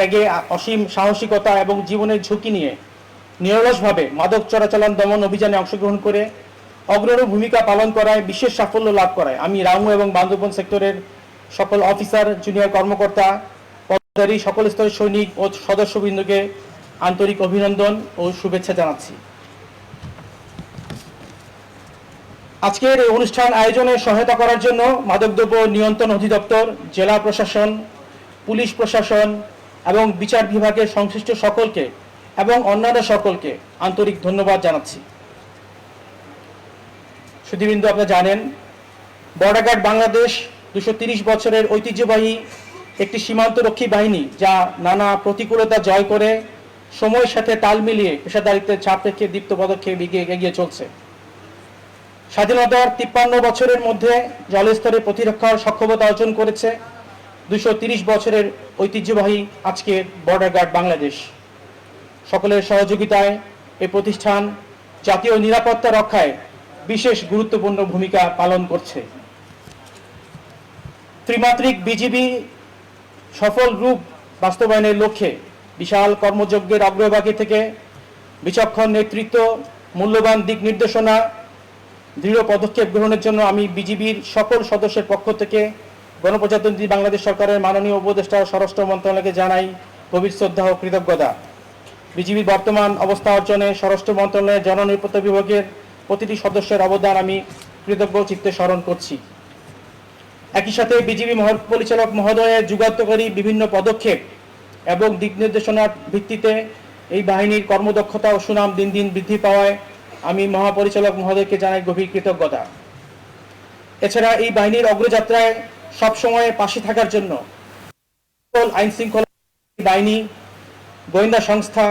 ত্যাগে, অসীম সাহসিকতা এবং জীবনের ঝুঁকি নিয়ে নিরলসভাবে মাদক চোরাচালান দমন অভিযানে অংশগ্রহণ করে অগ্রণী ভূমিকা পালন করায় বিশেষ সাফল্য লাভ করায় আমি রামু এবং বান্দরবান সেক্টরের সকল অফিসার, জুনিয়র কর্মকর্তা, পদধারী সকল স্তরের সৈনিক ও সদস্যবৃন্দকে আন্তরিক অভিনন্দন ও শুভেচ্ছা জানাচ্ছি। আজকের এই অনুষ্ঠান আয়োজনে সহায়তা করার জন্য মাদকদ্রব্য নিয়ন্ত্রণ অধিদপ্তর, জেলা প্রশাসন, পুলিশ প্রশাসন এবং বিচার বিভাগের সংশ্লিষ্ট সকলকে এবং অন্যান্য সকলকে আন্তরিক ধন্যবাদ জানাচ্ছি। সুধীবৃন্দ, আপনারা জানেন বর্ডার গার্ড বাংলাদেশ 230 বছরের ঐতিহ্যবাহী একটি সীমান্তরক্ষী বাহিনী, যা নানা প্রতিকূলতা জয় করে সময়ের সাথে তাল মিলিয়ে পেশাদারিত্বের ছাপ রেখে দীপ্ত পদক্ষেপে এগিয়ে চলছে। স্বাধীনতার 53 বছরের মধ্যে জলস্তরে প্রতিরক্ষার সক্ষমতা অর্জন করেছে 230 বছরের ঐতিহ্যবাহী আজকের বর্ডার গার্ড বাংলাদেশ। সকলের সহযোগিতায় এই প্রতিষ্ঠান জাতীয় নিরাপত্তা রক্ষায় বিশেষ গুরুত্বপূর্ণ ভূমিকা পালন করছে। ত্রিমাত্রিক বিজিবি সফল রূপ বাস্তবায়নের লক্ষ্যে বিশাল কর্মযজ্ঞের অগ্রভাগে থেকে বিচক্ষণ নেতৃত্ব, মূল্যবান দিক নির্দেশনা, দৃঢ় পদক্ষেপ গ্রহণের জন্য আমি বিজিবির সকল সদস্যের পক্ষ থেকে গণপ্রজাতন্ত্রী বাংলাদেশ সরকারের মাননীয় উপদেষ্টা স্বরাষ্ট্র মন্ত্রণালয়কে জানাই গভীর শ্রদ্ধা ও কৃতজ্ঞতা। বিজিবির বর্তমান অবস্থা অর্জনে স্বরাষ্ট্র মন্ত্রণালয়ের জননিরাপত্তা বিভাগের প্রতিটি সদস্যের অবদান আমি কৃতজ্ঞ চিত্তে স্মরণ করছি। একই সাথে বিজিবি মহাপরিচালক মহোদয়ের যুগান্তকারী বিভিন্ন পদক্ষেপ এবং দিক নির্দেশনার ভিত্তিতে এই বাহিনীর কর্মদক্ষতা ও সুনাম দিন দিন বৃদ্ধি পাওয়ায় আমি মহাপরিচালক মহোদয়কে জানাই গভীর কৃতজ্ঞতা। এছাড়া এই বাহিনীর অগ্রযাত্রায় সবসময় পাশে থাকার জন্য আইন শৃঙ্খলা বাহিনী, গোয়েন্দা সংস্থা,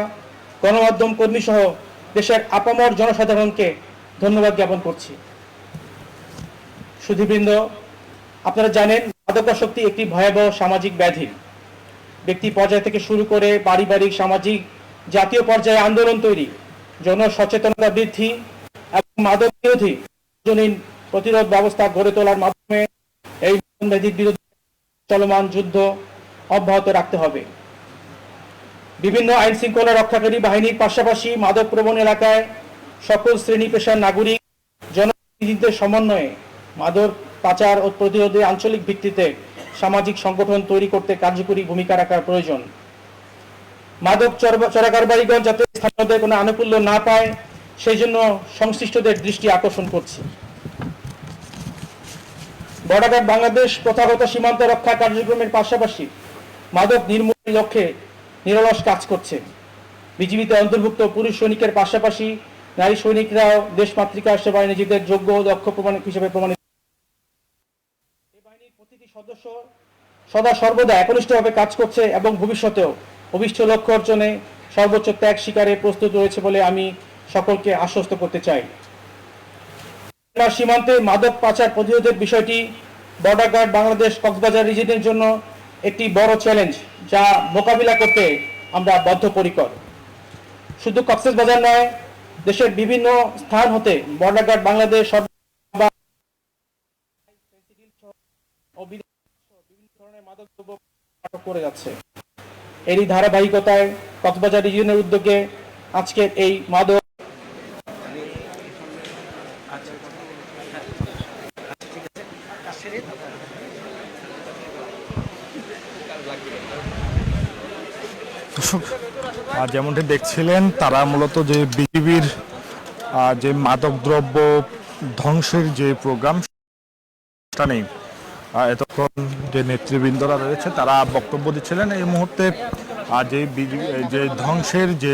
গণমাধ্যম কর্মী সহ দেশের আপামর জনসাধারণকে ধন্যবাদ জ্ঞাপন করছি। সুধীবৃন্দ, আপনারা জানেন মাদকাসক্তি একটি ভয়াবহ সামাজিক ব্যাধি। ব্যক্তি পর্যায় থেকে শুরু করে পারিবারিক, সামাজিক, জাতীয় পর্যায়ে আন্দোলন তৈরি, জনসচেতনতা বৃদ্ধি এবং মাদক বিরোধী প্রতিরোধ ব্যবস্থা গড়ে তোলার মাধ্যমে এই ব্যাধির বিরুদ্ধে চলমান যুদ্ধ অব্যাহত রাখতে হবে। বিভিন্ন আইন শৃঙ্খলা রক্ষাকারী বাহিনীর পাশাপাশি মাদক প্রবণ এলাকায় সকল শ্রেণী পেশার নাগরিক জনপ্রতিনিধিদের সমন্বয়ে মাদক পাচার ও প্রতিরোধে আঞ্চলিক ভিত্তিতে সামাজিক সংগঠন তৈরি করতে কার্যকরী ভূমিকা রাখার প্রয়োজন। মাদক চোরাকারবারিগণ যাতে স্থানীয়দের কোনো আনুকূল্য না পায়, সেই জন্য সংশ্লিষ্টদের দৃষ্টি আকর্ষণ করছি। বর্ডার গার্ড বাংলাদেশ প্রথাগত সীমান্ত রক্ষা কার্যক্রমের পাশাপাশি মাদক নির্মূলের লক্ষ্যে নিরলস কাজ করছে। বিজিবিতে অন্তর্ভুক্ত পুরুষ সৈনিকের পাশাপাশি নারী সৈনিকরাও দেশমাতৃকার সেবায় নিজেদের যোগ্য ও দক্ষ হিসেবে প্রমাণিত। এই বাহিনীর প্রতিটি সদস্য সদা সর্বদা একনিষ্ঠভাবে কাজ করছে এবং ভবিষ্যতেও অভিষ্ট লক্ষ্য অর্জনে সর্বোচ্চ ত্যাগ স্বীকারে প্রস্তুত রয়েছে বলে আমি সকলকে আশ্বস্ত করতে চাই। সীমান্তে মাদক পাচার প্রতিরোধের বিষয়টি বর্ডার গার্ড বাংলাদেশ কক্সবাজার রিজিয়নের জন্য একটি বড় চ্যালেঞ্জ, যা মোকাবিলা করতে আমরা বদ্ধপরিকর। শুধু কক্সবাজার নয়, দেশের বিভিন্ন স্থান হতে বর্ডার গার্ড বাংলাদেশ বিভিন্ন ধরনের মাদকদ্রব্য আটক করে যাচ্ছে। এরই ধারাবাহিকতায় কক্সবাজার রিজিয়নের উদ্যোগে আজকের এই মাদক যেমনটি দেখছিলেন, তারা মূলত যে বিজিবির যে মাদকদ্রব্য ধ্বংসের যে প্রোগ্রাম সেটা নেই, এতক্ষণ যে নেতৃবৃন্দরা রয়েছে তারা বক্তব্য দিচ্ছিলেন। এই মুহূর্তে যে ধ্বংসের যে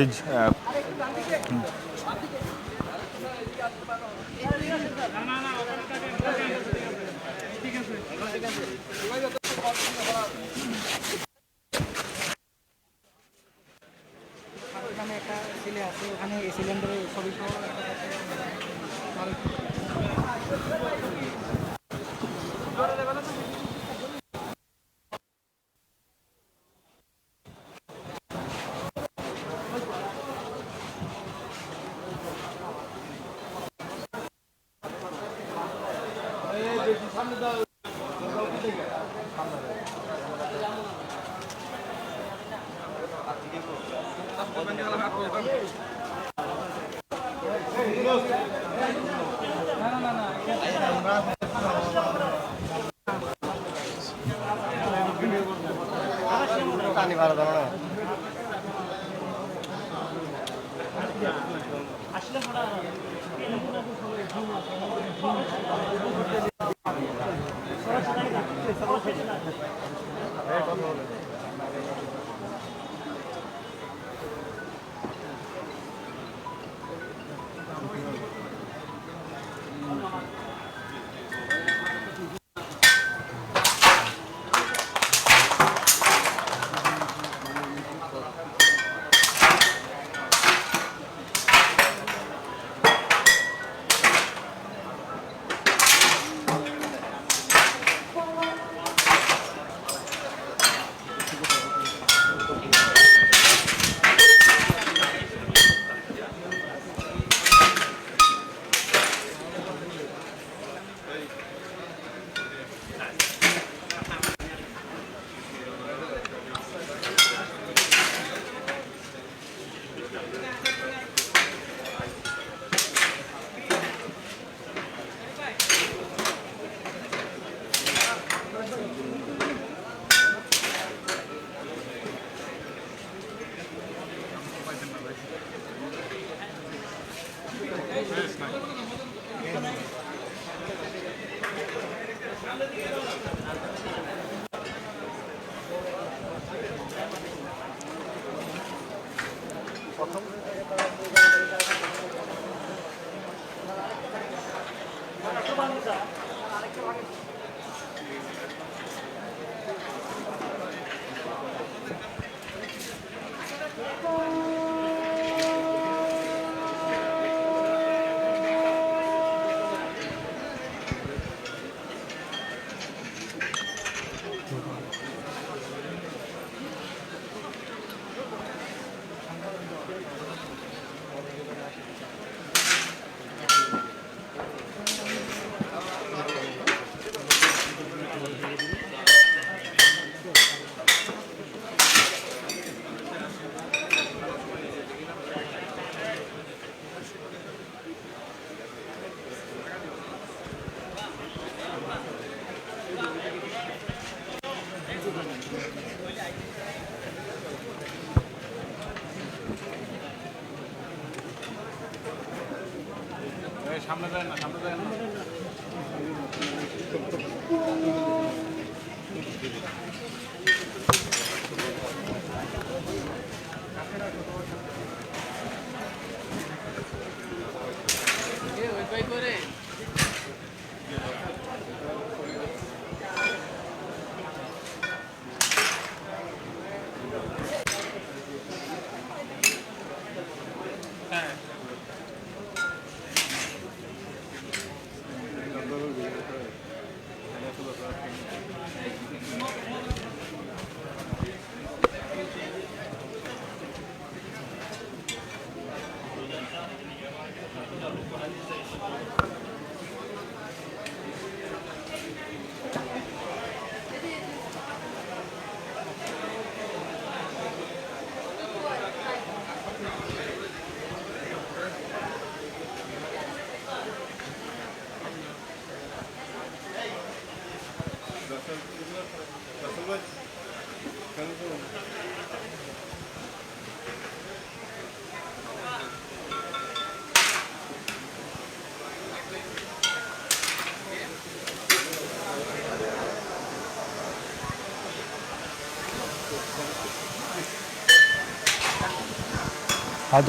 সামনে যায় না, সামনে যায় না।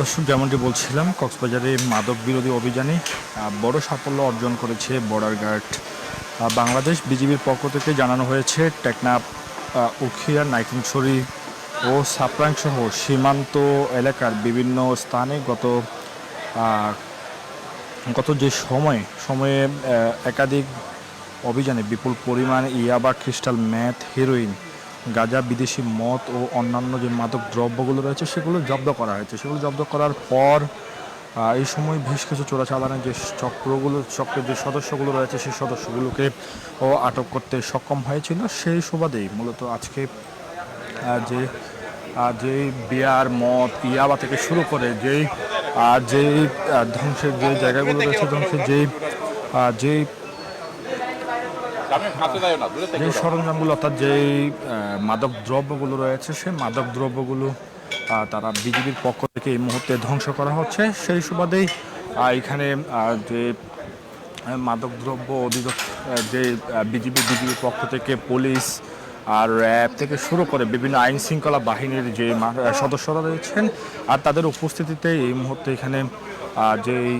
দর্শক, যেমনটি বলছিলাম, কক্সবাজারে মাদক বিরোধী অভিযানে বড় সাফল্য অর্জন করেছে বর্ডার গার্ড বাংলাদেশ। বিজিবির পক্ষ থেকে জানানো হয়েছে টেকনাফ, উখিয়া, নাইক্ষ্যংছড়ি ও সাপ্রাং সহ সীমান্ত এলাকার বিভিন্ন স্থানে গত যে সময়ে একাধিক অভিযানে বিপুল পরিমাণ ইয়াবা, ক্রিস্টাল মেথ, হেরোইন, গাঁজা, বিদেশি মদ ও অন্যান্য যে মাদক দ্রব্যগুলো রয়েছে সেগুলো জব্দ করা হয়েছে। সেগুলো জব্দ করার পর এই সময় বেশ কিছু চোরাচালানের যে চক্রের যে সদস্যগুলো রয়েছে সেই সদস্যগুলোকে আটক করতে সক্ষম হয়েছিল। সেই সুবাদেই মূলত আজকে যে যেই বিয়ার মদ ইয়াবা থেকে শুরু করে যেই ধ্বংসের যে জায়গাগুলো রয়েছে, ধ্বংসের যেই যে সরঞ্জামগুলো অর্থাৎ যেই মাদক দ্রব্যগুলো রয়েছে, সেই মাদক দ্রব্যগুলো তারা বিজিবির পক্ষ থেকে এই মুহূর্তে ধ্বংস করা হচ্ছে। সেই সুবাদেই এখানে যে মাদকদ্রব্য অধিদপ্তর, যে বিজিবির পক্ষ থেকে পুলিশ আর র্যাব থেকে শুরু করে বিভিন্ন আইন শৃঙ্খলা বাহিনীর যে সদস্যরা রয়েছেন, আর তাদের উপস্থিতিতে এই মুহূর্তে এখানে যেই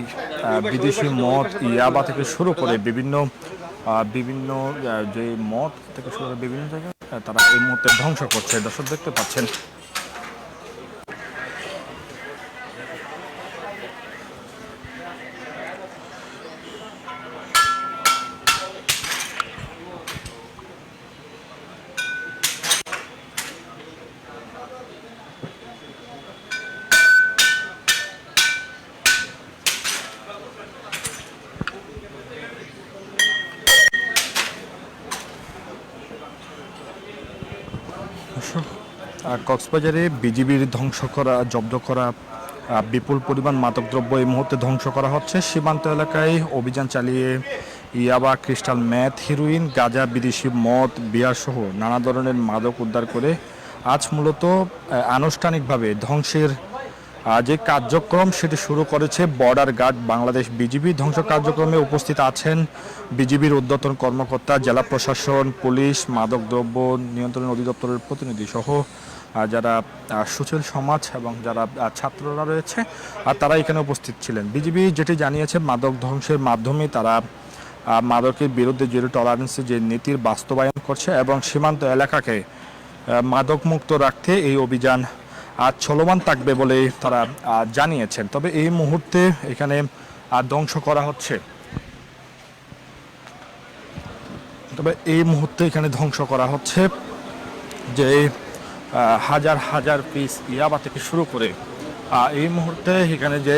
বিদেশি মদ ইয়াবা থেকে শুরু করে বিভিন্ন যে মদ থেকে শুরু করে বিভিন্ন জায়গায় তারা এই মুহূর্তে ধ্বংস করছে। দর্শক দেখতে পাচ্ছেন। কক্সবাজারে বিজিবির জব্দ করা বিপুল পরিমাণ মাদকদ্রব্য এই মুহূর্তে ধ্বংস করা হচ্ছে। সীমান্ত এলাকায় অভিযান চালিয়ে ইয়াবা, ক্রিস্টাল মেথ, হিরোইন, গাঁজা, বিদেশি মদ, বিয়ার সহ নানা ধরনের মাদক উদ্ধার করে আজ মূলত আনুষ্ঠানিকভাবে ধ্বংসের যে কার্যক্রম সেটি শুরু করেছে বর্ডার গার্ড বাংলাদেশ বিজিবি। ধ্বংস কার্যক্রমে উপস্থিত আছেন বিজিবির ঊর্ধ্বতন কর্মকর্তা, জেলা প্রশাসন, পুলিশ, মাদকদ্রব্য নিয়ন্ত্রণ অধিদপ্তরের প্রতিনিধি সহ যারা সুশীল সমাজ এবং যারা ছাত্ররা রয়েছে, আর তারা এখানে উপস্থিত ছিলেন। বিজিবি যেটি জানিয়েছে, মাদক ধ্বংসের মাধ্যমে তারা মাদকের বিরুদ্ধে জিরো টলারেন্সের যে নীতির বাস্তবায়ন করছে এবং সীমান্ত এলাকাকে মাদকমুক্ত রাখতে এই অভিযান চলমান থাকবে বলে তারা জানিয়েছেন। তবে এই মুহূর্তে এখানে ধ্বংস করা হচ্ছে, যে হাজার হাজার পিস ইয়াবা থেকে শুরু করে এই মুহূর্তে এখানে যে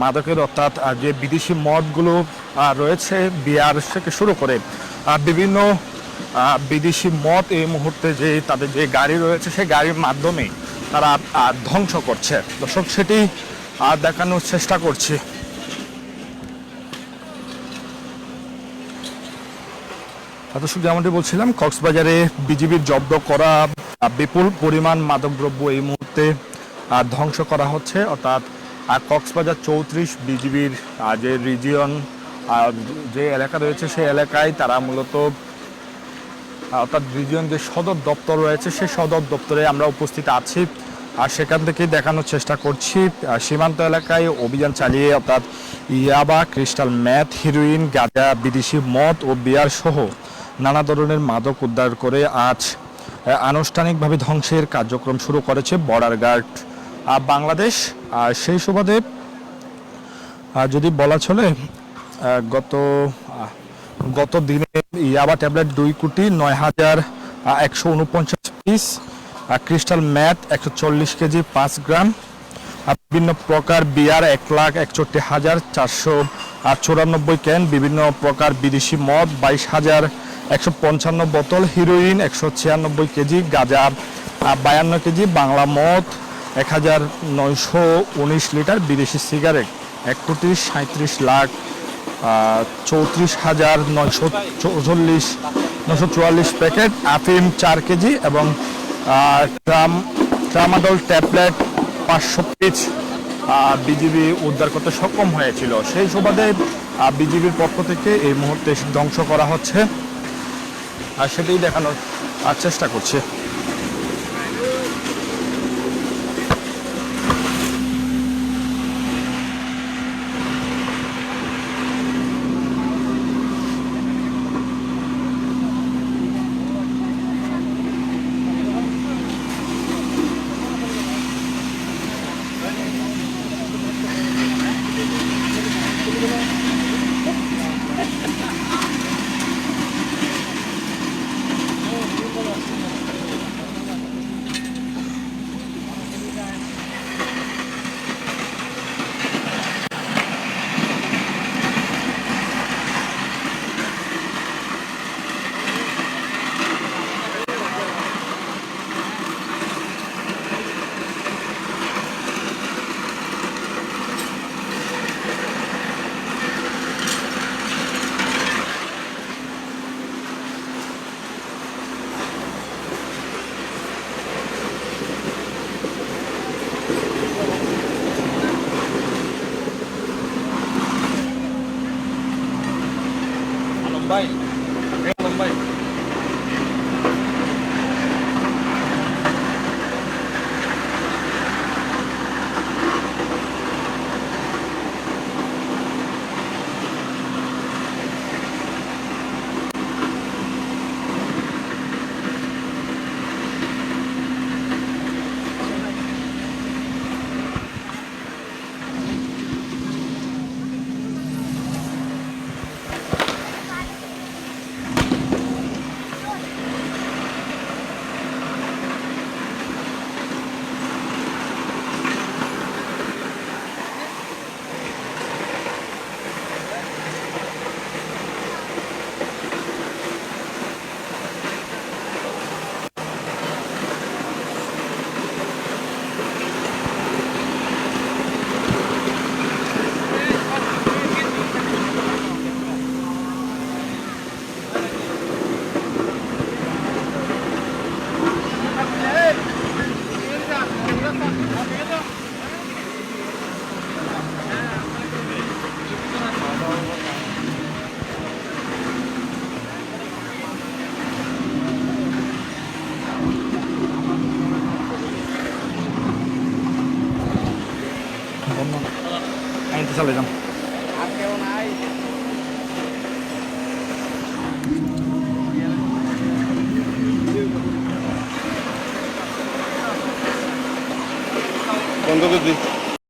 মাদকের অর্থাৎ যে বিদেশি মদগুলো রয়েছে, বিয়ার থেকে শুরু করে বিভিন্ন বিদেশি মদ এই মুহূর্তে যে তাদের যে গাড়ি রয়েছে সেই গাড়ির মাধ্যমে তারা ধ্বংস করছে। দর্শক সেটি দেখানোর চেষ্টা করছি। দর্শক যেমনটি বলছিলাম, কক্সবাজারে বিজিবির জব্দ করা বিপুল পরিমাণ মাদকদ্রব্য এই মুহূর্তে ধ্বংস করা হচ্ছে। অর্থাৎ কক্সবাজার 34 বিজিবির যে রিজিয়ন যে এলাকা রয়েছে সেই এলাকায় তারা মূলত অর্থাৎ রিজিয়ন যে সদর দপ্তর রয়েছে সেই সদর দপ্তরে আমরা উপস্থিত আছি, আর সেখান থেকেই দেখানোর চেষ্টা করছি। সীমান্ত এলাকায় অভিযান চালিয়ে অর্থাৎ ইয়াবা, ক্রিস্টাল মেথ, হিরোইন, গাঁজা, বিদেশি মদ ও বিয়ার সহ নানা ধরনের মাদক উদ্ধার করে আজ আনুষ্ঠানিকভাবে ধ্বংসের কার্যক্রম শুরু করেছে বর্ডার গার্ড বাংলাদেশ। সেই সুবাদে যদি বলা চলে, গত দিনে ইয়াবা tablet 2,09,149 piece, crystal math 140 KG 5 গ্রাম, বিভিন্ন প্রকার বিয়ার 1,61,494 ক্যান, বিভিন্ন প্রকার বিদেশি মদ 22,155 বোতল, হিরোইন 196 কেজি, গাঁজা 52 কেজি, বাংলা মদ 1,919 লিটার, বিদেশি সিগারেট 1,34,944 প্যাকেট, আফিম 4 কেজি এবং ট্রামাডল ট্যাবলেট 500 পিস বিজিবি উদ্ধার করতে সক্ষম হয়েছিল। সেই সুবাদে বিজিবির পক্ষ থেকে এই মুহূর্তে ধ্বংস করা হচ্ছে, আর সেটাই দেখানোর চেষ্টা করছে। গাড়ি চালিয়ে যান। বন্ধ করে দিই।